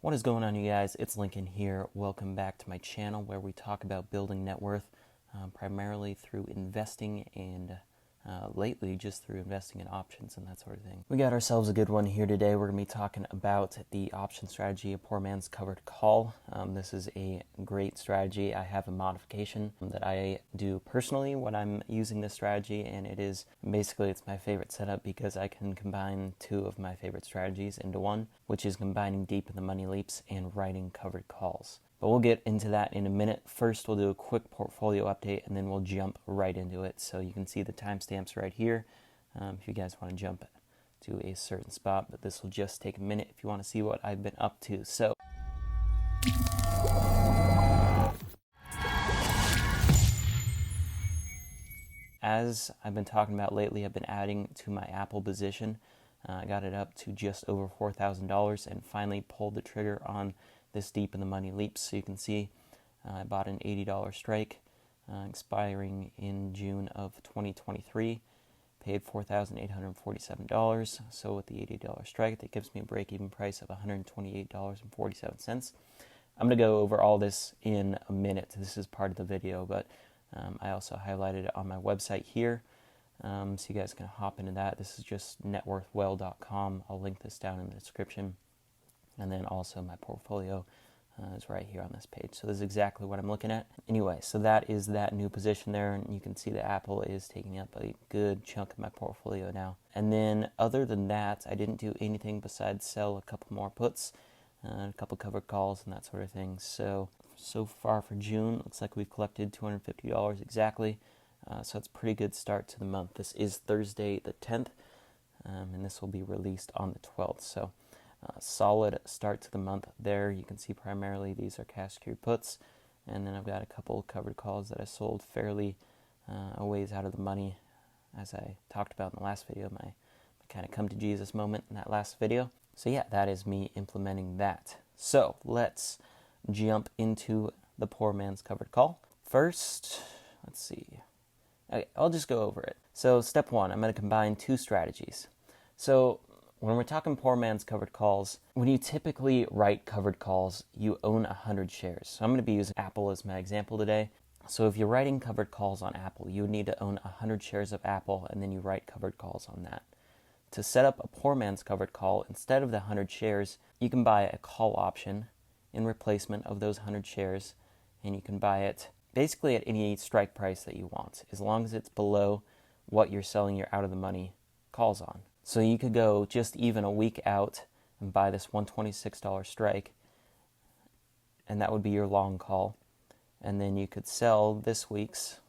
What is going on, you guys? It's Lincoln here. Welcome back to my channel where we talk about building net worth primarily through investing and lately just through investing in options and that sort of thing. We got ourselves a good one here today. We're going to be talking about the option strategy, a poor man's covered call. This is a great strategy. I have a modification that I do personally when I'm using this strategy, and it's my favorite setup because I can combine two of my favorite strategies into one, which is combining deep in the money leaps and writing covered calls. But we'll get into that in a minute. First, we'll do a quick portfolio update, and then we'll jump right into it. So you can see the timestamps right here if you guys want to jump to a certain spot. But this will just take a minute if you want to see what I've been up to. So as I've been talking about lately, I've been adding to my Apple position. I got it up to just over $4,000 and finally pulled the trigger on this deep in the money leaps. So you can see I bought an $80 strike expiring in June of 2023, paid $4,847. So with the $80 strike, that gives me a break-even price of $128.47. I'm going to go over all this in a minute. This is part of the video, but I also highlighted it on my website here, so you guys can hop into that. This is just networthwell.com. I'll link this down in the description. And then also my portfolio is right here on this page. So this is exactly what I'm looking at. Anyway, so that is that new position there. And you can see the Apple is taking up a good chunk of my portfolio now. And then other than that, I didn't do anything besides sell a couple more puts, a couple covered calls and that sort of thing. So far for June, looks like we've collected $250 exactly. So it's a pretty good start to the month. This is Thursday the 10th, and this will be released on the 12th. So solid start to the month there. You can see primarily these are cash secured puts, and then I've got a couple covered calls that I sold fairly a ways out of the money, as I talked about in the last video, my kind of come to Jesus moment in that last video. So yeah, that is me implementing that. So let's jump into the poor man's covered call. First, let's see. Okay, I'll just go over it. So step one, I'm going to combine two strategies. So when we're talking poor man's covered calls, when you typically write covered calls, you own 100 shares. So I'm going to be using Apple as my example today. So if you're writing covered calls on Apple, you would need to own 100 shares of Apple, and then you write covered calls on that. To set up a poor man's covered call, instead of the 100 shares, you can buy a call option in replacement of those 100 shares, and you can buy it basically at any strike price that you want, as long as it's below what you're selling your out of the money calls on. So you could go just even a week out and buy this $126 strike, and that would be your long call. And then you could sell this week's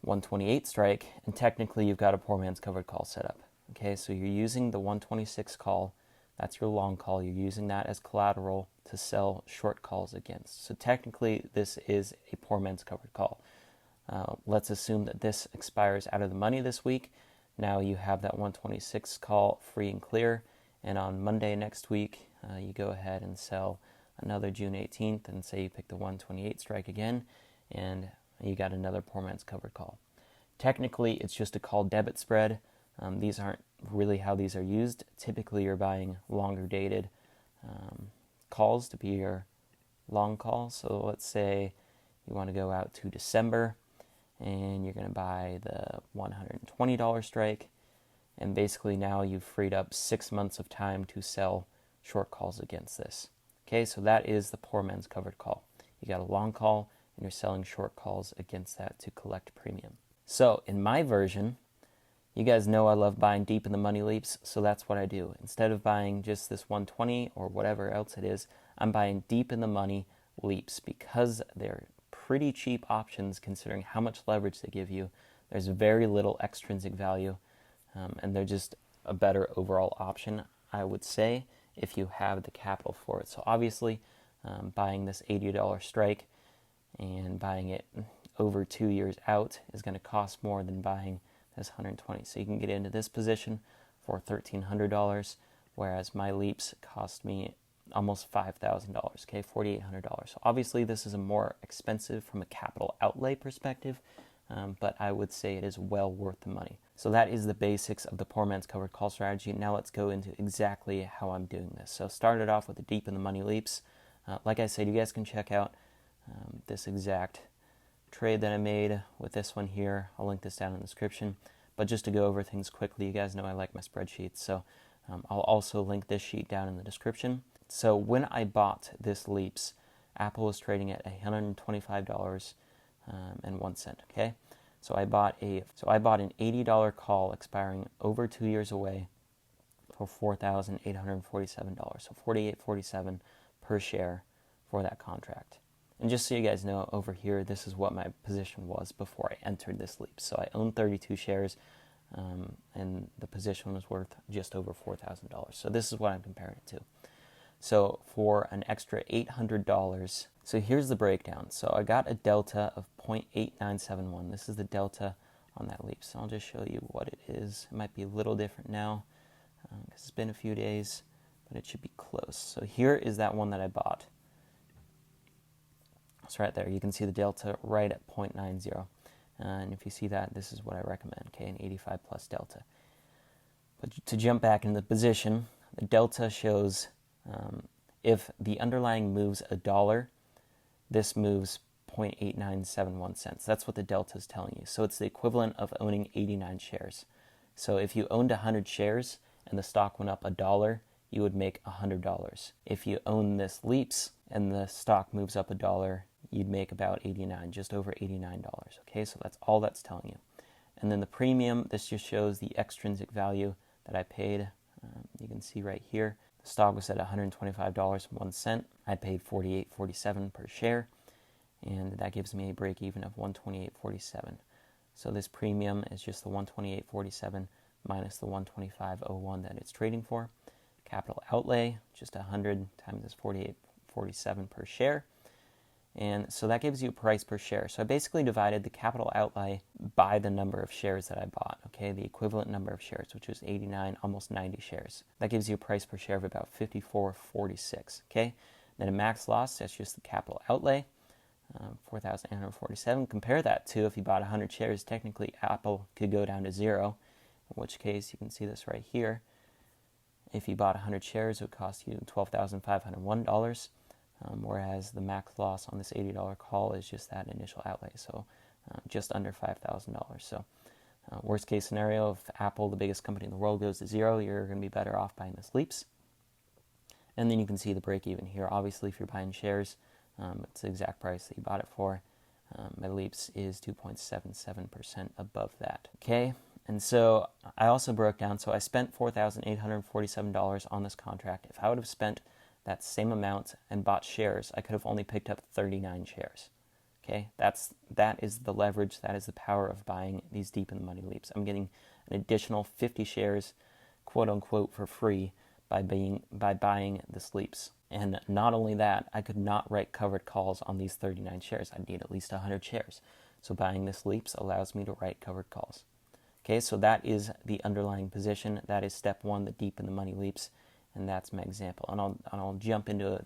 128 strike, and technically you've got a poor man's covered call set up. Okay, so you're using the 126 call, that's your long call. You're using that as collateral to sell short calls against. So technically this is a poor man's covered call. Let's assume that this expires out of the money this week. Now you have that 126 call free and clear, and on Monday next week, you go ahead and sell another June 18th, and say you pick the 128 strike again, and you got another poor man's covered call. Technically, it's just a call debit spread. These aren't really how these are used. Typically, you're buying longer dated calls to be your long call. So let's say you want to go out to December, and you're going to buy the $120 strike, and basically now you've freed up 6 months of time to sell short calls against this. Okay, so that is the poor man's covered call. You got a long call, and you're selling short calls against that to collect premium. So in my version, you guys know I love buying deep in the money leaps, so that's what I do. Instead of buying just this 120 or whatever else it is, I'm buying deep in the money leaps because they're pretty cheap options considering how much leverage they give you. There's very little extrinsic value, and they're just a better overall option, I would say, if you have the capital for it. So obviously, buying this $80 strike and buying it over 2 years out is going to cost more than buying this 120. So you can get into this position for $1,300, whereas my leaps cost me almost $5,000, okay, $4,800. So obviously this is a more expensive from a capital outlay perspective, but I would say it is well worth the money. So that is the basics of the poor man's covered call strategy. Now let's go into exactly how I'm doing this. So started off with the deep in the money leaps. Like I said, you guys can check out this exact trade that I made with this one here. I'll link this down in the description. But just to go over things quickly, you guys know I like my spreadsheets, so I'll also link this sheet down in the description. So when I bought this leaps, Apple was trading at $125 and 1 cent. Okay, so I bought an $80 call expiring over 2 years away for $4,847. So $48.47 per share for that contract. And just so you guys know, over here, this is what my position was before I entered this leap. So I owned 32 shares, and the position was worth just over $4,000. So this is what I'm comparing it to. So for an extra $800, so here's the breakdown. So I got a delta of 0.8971. This is the delta on that leap. So I'll just show you what it is. It might be a little different now because it's been a few days, but it should be close. So here is that one that I bought. So right there, you can see the delta right at 0.90. And if you see that, this is what I recommend, okay, an 85 plus delta. But to jump back into the position, the delta shows if the underlying moves $1, this moves 0.8971 cents. That's what the delta is telling you. So it's the equivalent of owning 89 shares. So if you owned 100 shares and the stock went up $1, you would make $100. If you own this leaps and the stock moves up $1, you'd make about 89, just over $89. Okay, so that's all that's telling you. And then the premium, this just shows the extrinsic value that I paid. You can see right here, the stock was at $125.01. I paid $48.47 per share, and that gives me a break even of $128.47. So this premium is just the $128.47 minus the $125.01 that it's trading for. Capital outlay, just 100 times this $48.47 per share. And so that gives you a price per share. So I basically divided the capital outlay by the number of shares that I bought, okay, the equivalent number of shares, which was 89, almost 90 shares. That gives you a price per share of about $54.46, okay? Then a max loss, that's just the capital outlay, $4,847. Compare that to if you bought 100 shares, technically Apple could go down to 0, in which case you can see this right here. If you bought 100 shares, it would cost you $12,501. Whereas the max loss on this $80 call is just that initial outlay, so just under $5,000. So worst case scenario, if Apple, the biggest company in the world, goes to 0, you're going to be better off buying this leaps. And then you can see the break even here. Obviously, if you're buying shares, it's the exact price that you bought it for. My leaps is 2.77% above that. Okay, and so I also broke down, so I spent $4,847 on this contract. If I would have spent that same amount and bought shares, I could have only picked up 39 shares. Okay, that is the leverage, that is the power of buying these deep in the money leaps. I'm getting an additional 50 shares, quote unquote, for free by buying this leaps. And not only that, I could not write covered calls on these 39 shares. I'd need at least 100 shares. So buying this leaps allows me to write covered calls. Okay, so that is the underlying position. That is step one, the deep in the money leaps. And that's my example. And I'll jump into it.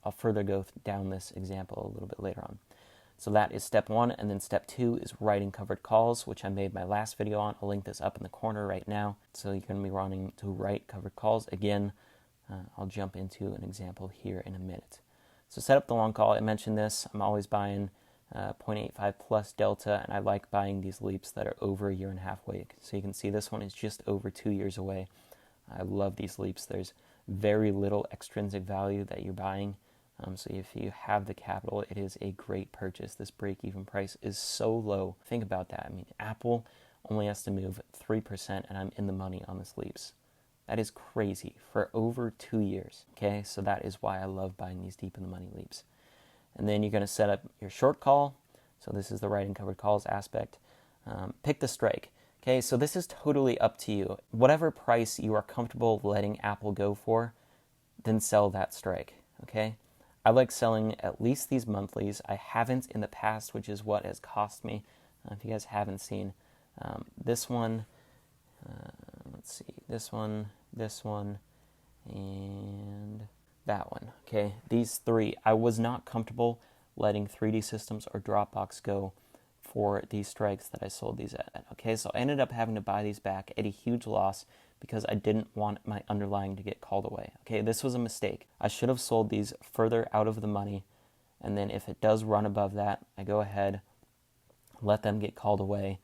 I'll further go down this example a little bit later on. So that is step one. And then step two is writing covered calls, which I made my last video on. I'll link this up in the corner right now. So you're going to be running to write covered calls. Again, I'll jump into an example here in a minute. So set up the long call. I mentioned this. I'm always buying 0.85 plus delta, and I like buying these leaps that are over a year and a half away. So you can see this one is just over 2 years away. I love these leaps. There's very little extrinsic value that you're buying. So if you have the capital, it is a great purchase. This break-even price is so low. Think about that. I mean, Apple only has to move 3%, and I'm in the money on this leaps. That is crazy for over 2 years. Okay, so that is why I love buying these deep in the money leaps. And then you're going to set up your short call. So this is the writing covered calls aspect. Pick the strike. Okay, so this is totally up to you. Whatever price you are comfortable letting Apple go for, then sell that strike, okay? I like selling at least these monthlies. I haven't in the past, which is what has cost me. If you guys haven't seen this one, let's see, this one, and that one, okay? These three, I was not comfortable letting 3D Systems or Dropbox go for these strikes that I sold these at. Okay, so I ended up having to buy these back at a huge loss because I didn't want my underlying to get called away. Okay, this was a mistake. I should have sold these further out of the money, and then if it does run above that, I go ahead, let them get called away,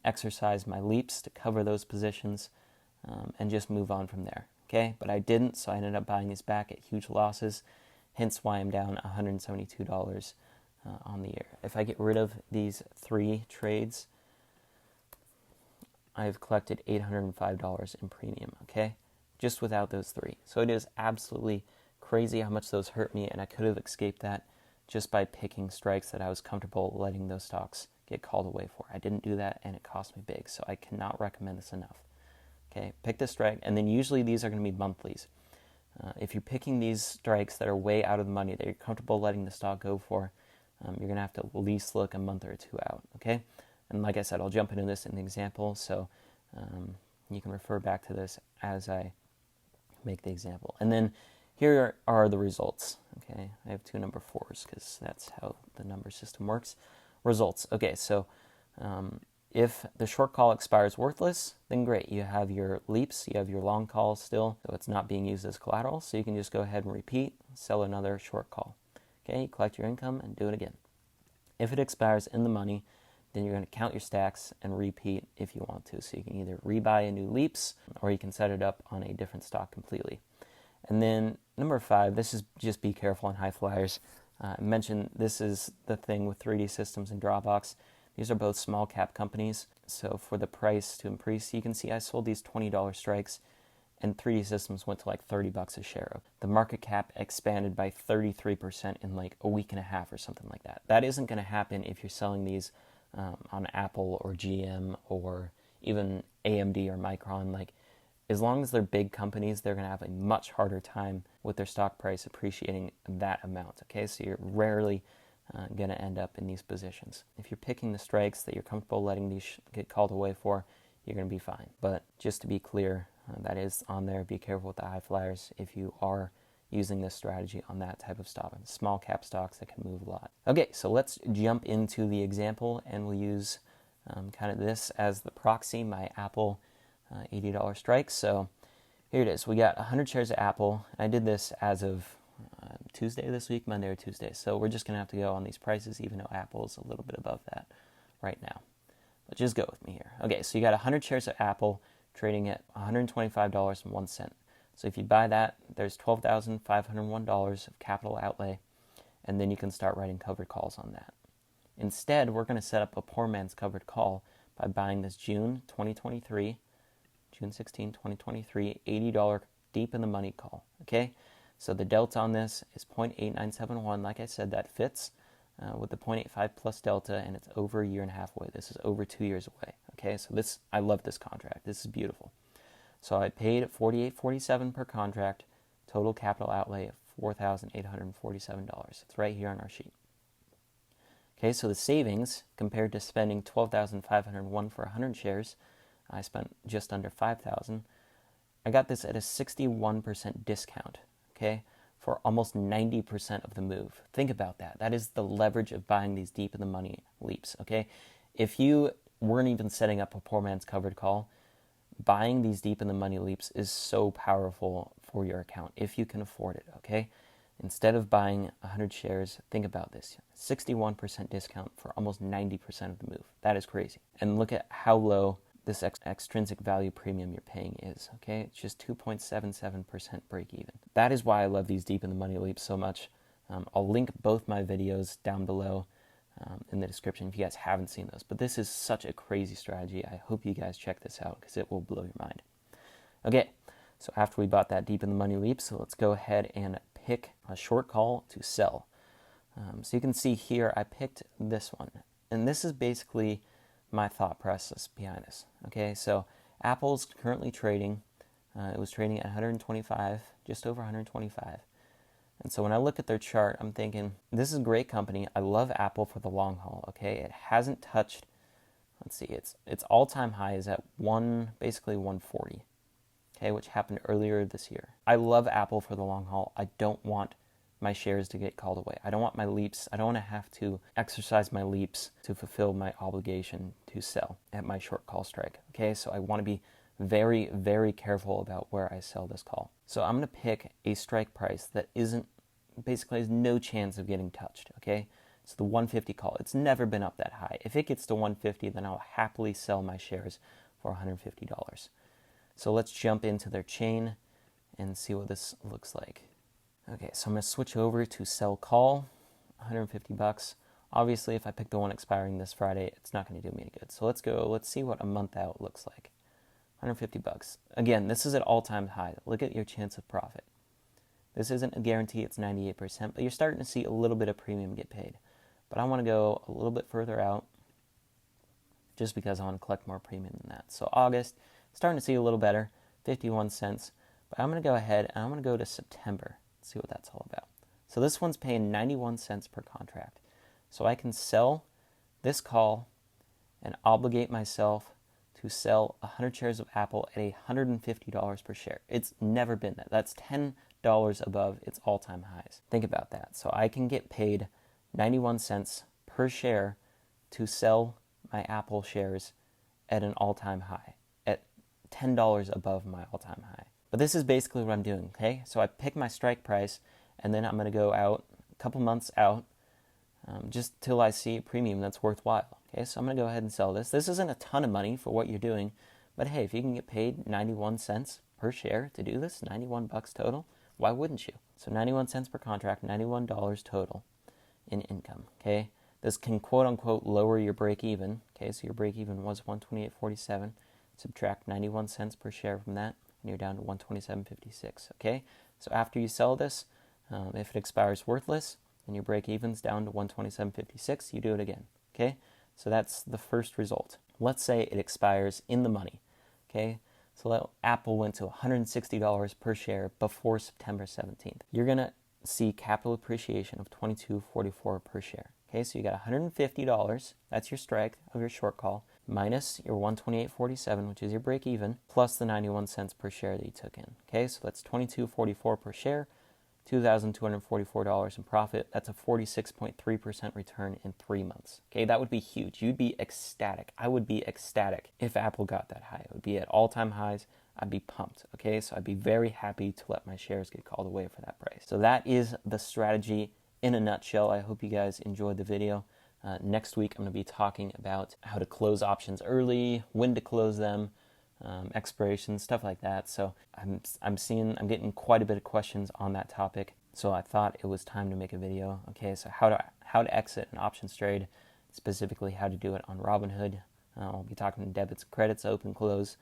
exercise my leaps to cover those positions, and just move on from there. Okay, but I didn't, so I ended up buying these back at huge losses, hence why I'm down $172 on the year. If I get rid of these 3 trades, I've collected $805 in premium, okay? Just without those 3. So it is absolutely crazy how much those hurt me, and I could have escaped that just by picking strikes that I was comfortable letting those stocks get called away for. I didn't do that, and it cost me big, so I cannot recommend this enough. Okay, pick the strike, and then usually these are going to be monthlies. If you're picking these strikes that are way out of the money that you're comfortable letting the stock go for, you're going to have to at least look a month or 2 out, okay? And like I said, I'll jump into this in the example, so you can refer back to this as I make the example. And then here are the results, okay? I have 2 number 4s because that's how the number system works. Results, okay, so if the short call expires worthless, then great. You have your leaps, you have your long call still, so it's not being used as collateral, so you can just go ahead and repeat, sell another short call. Okay, you collect your income and do it again. If it expires in the money, then you're going to count your stacks and repeat if you want to. So you can either rebuy a new leaps or you can set it up on a different stock completely. And then number 5, this is just be careful on high flyers. I mentioned this is the thing with 3D Systems and Dropbox. These are both small cap companies. So for the price to increase, you can see I sold these $20 strikes and 3D Systems went to like $30 a share. The market cap expanded by 33% in like a week and a half or something like that. That isn't going to happen if you're selling these on Apple or GM or even AMD or Micron. Like, as long as they're big companies, they're going to have a much harder time with their stock price appreciating that amount. Okay, so you're rarely going to end up in these positions. If you're picking the strikes that you're comfortable letting these get called away for, you're going to be fine. But just to be clear, that is on there. Be careful with the high flyers if you are using this strategy on that type of stock, small cap stocks that can move a lot. Okay, so let's jump into the example, and we'll use kind of this as the proxy, my Apple $80 strike. So here it is. We got 100 shares of Apple. I did this as of Tuesday this week, Monday or Tuesday. So we're just going to have to go on these prices, even though Apple is a little bit above that right now. But just go with me here. Okay, so you got 100 shares of Apple trading at $125.01. So if you buy that, there's $12,501 of capital outlay, and then you can start writing covered calls on that. Instead, we're going to set up a poor man's covered call by buying this June 16, 2023, $80 deep in the money call, okay? So the delta on this is 0.8971. Like I said, that fits with the 0.85 plus delta, and it's over a year and a half away. This is over 2 years away, okay? So this, I love this contract. This is beautiful. So I paid $48.47 per contract, total capital outlay of $4,847. It's right here on our sheet. Okay, so the savings compared to spending $12,501 for 100 shares, I spent just under $5,000. I got this at a 61% discount, okay, for almost 90% of the move. Think about that. That is the leverage of buying these deep in the money leaps, okay? If you weren't even setting up a poor man's covered call, buying these deep in the money leaps is so powerful for your account if you can afford it, okay? Instead of buying 100 shares, think about this. 61% discount for almost 90% of the move. That is crazy. And look at how low this extrinsic value premium you're paying is, okay? It's just 2.77% break even. That is why I love these deep in the money leaps so much. I'll link both my videos down below in the description if you guys haven't seen those. But this is such a crazy strategy. I hope you guys check this out because it will blow your mind. Okay, so after we bought that deep in the money leap, so let's go ahead and pick a short call to sell. So you can see here I picked this one. And this is basically my thought process behind this. Okay, so Apple's currently trading. It was trading at 125, just over 125. And so when I look at their chart, I'm thinking, this is a great company. I love Apple for the long haul, okay? It hasn't touched, let's see, its all-time high is at basically 140, okay, which happened earlier this year. I love Apple for the long haul. I don't want my shares to get called away. I don't want my leaps, I don't want to have to exercise my leaps to fulfill my obligation to sell at my short call strike. Okay, so I want to be very, very careful about where I sell this call. So I'm going to pick a strike price that basically has no chance of getting touched. Okay, so the 150 call, it's never been up that high. If it gets to 150, then I'll happily sell my shares for $150. So let's jump into their chain and see what this looks like. Okay, so I'm going to switch over to sell call, $150. Obviously, if I pick the one expiring this Friday, it's not going to do me any good. So let's see what a month out looks like. $150. Again, this is at all-time high. Look at your chance of profit. This isn't a guarantee, it's 98%, but you're starting to see a little bit of premium get paid. But I want to go a little bit further out just because I want to collect more premium than that. So August, starting to see a little better, 51 cents. But I'm going to go ahead and I'm going to go to September. See what that's all about. So this one's paying 91 cents per contract. So I can sell this call and obligate myself to sell 100 shares of Apple at $150 per share. It's never been that. That's $10 above its all-time highs. Think about that. So I can get paid 91 cents per share to sell my Apple shares at an all-time high, at $10 above my all-time high. But this is basically what I'm doing, okay? So I pick my strike price, and then I'm going to go out a couple months out just till I see a premium that's worthwhile, okay? So I'm going to go ahead and sell this. This isn't a ton of money for what you're doing, but hey, if you can get paid 91 cents per share to do this, 91 bucks total, why wouldn't you? So 91 cents per contract, $91 total in income, okay? This can quote-unquote lower your break-even, okay? So your break-even was $128.47. Subtract 91 cents per share from that, and you're down to $127.56, okay? So after you sell this, if it expires worthless and your break-even's down to $127.56, you do it again, okay? So that's the first result. Let's say it expires in the money, okay? So Apple went to $160 per share before September 17th. You're going to see capital appreciation of $22.44 per share, okay? So you got $150, that's your strike of your short call, minus your $128.47, which is your break-even, plus the 91 cents per share that you took in. Okay, so that's $22.44 per share, $2,244 in profit. That's a 46.3% return in 3 months. Okay, that would be huge. You'd be ecstatic. I would be ecstatic if Apple got that high. It would be at all-time highs. I'd be pumped. Okay, so I'd be very happy to let my shares get called away for that price. So that is the strategy in a nutshell. I hope you guys enjoyed the video. Next week, I'm going to be talking about how to close options early, when to close them, expirations, stuff like that. So I'm getting quite a bit of questions on that topic. So I thought it was time to make a video. Okay, so how to exit an options trade, specifically how to do it on Robinhood. I'll be talking debits, credits, open, close,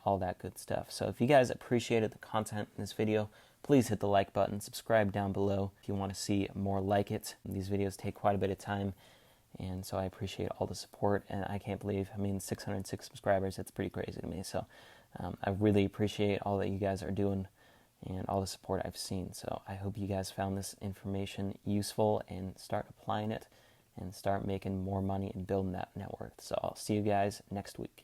all that good stuff. So if you guys appreciated the content in this video, please hit the like button, subscribe down below if you want to see more like it. These videos take quite a bit of time. And so I appreciate all the support, and I can't believe, 606 subscribers, it's pretty crazy to me. So I really appreciate all that you guys are doing and all the support I've seen. So I hope you guys found this information useful and start applying it and start making more money and building that net worth. So I'll see you guys next week.